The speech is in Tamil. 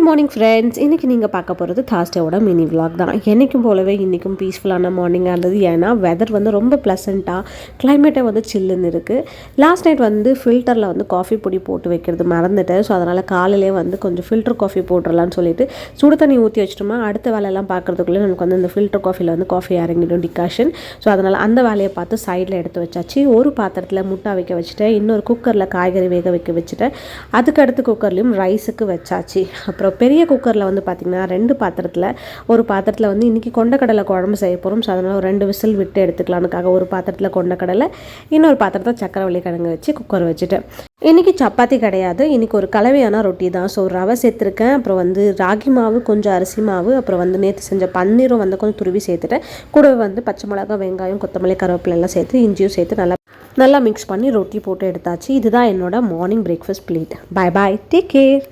Morning friends. இன்றைக்கி நீங்கள் பார்க்க போகிறது தாஸ்டேவோட மினி விலாக் தான். என்றைக்கும் போலவே இன்றைக்கும் பீஸ்ஃபுல்லான மார்னிங்காக இருந்தது. ஏன்னா வெதர் வந்து ரொம்ப ப்ளசண்ட்டாக, கிளைமேட்டே வந்து சில்லுன்னு இருக்குது. லாஸ்ட் நைட் வந்து ஃபில்டரில் வந்து காஃபி பொடி போட்டு வைக்கிறது மறந்துட்டேன். ஸோ அதனால் காலையிலே வந்து கொஞ்சம் ஃபில்டர் காஃபி போட்டுடலான்னு சொல்லிட்டு சுடு தண்ணி ஊற்றி வச்சிட்டோமா, அடுத்த வேலையெல்லாம் பார்க்குறதுக்குள்ளே நமக்கு வந்து இந்த ஃபில்டர் காஃபியில் வந்து காஃபி இறங்கிடும், டிகாஷன். ஸோ அதனால் அந்த வேலையை பார்த்து சைடில் எடுத்து வச்சாச்சு. ஒரு பாத்திரத்தில் முட்டை வைக்க வச்சுட்டேன், இன்னொரு குக்கரில் காய்கறி வேக வைக்க வச்சுட்டேன். அதுக்கடுத்து குக்கர்லேயும் ரைஸுக்கு வச்சாச்சு. அப்புறம் பெரிய குக்கரில் வந்து பார்த்திங்கன்னா 2 பாத்திரத்தில், ஒரு பாத்திரத்தில் வந்து இன்றைக்கி கொண்டக்கடலை குழம்பு செய்ய போகிறோம். ஸோ அதனால் ஒரு 2 விசில் விட்டு எடுத்துக்கலானுக்காக ஒரு பாத்திரத்தில் கொண்டக்கடலை, இன்னொரு பாத்திரத்தில் சக்கரவள்ளி கிழங்கு வச்சு குக்கர் வச்சுட்டேன். இன்றைக்கி சப்பாத்தி கிடையாது, இன்றைக்கி ஒரு கலவையான ரொட்டி தான். ஸோ ரவை சேர்த்துருக்கேன், அப்புறம் வந்து ராகி மாவு, கொஞ்சம் அரிசி மாவு, அப்புறம் வந்து நேற்று செஞ்ச பன்னீரும் வந்து கொஞ்சம் துருவி சேர்த்துட்டேன். கூடவே வந்து பச்சை மிளகாய், வெங்காயம், கொத்தமல்லி, கருவேப்பிலை எல்லாம் சேர்த்து இஞ்சியும் சேர்த்து நல்லா மிக்ஸ் பண்ணி ரொட்டி போட்டு எடுத்தாச்சு. இதுதான் என்னோட morning breakfast plate. Bye bye, take care.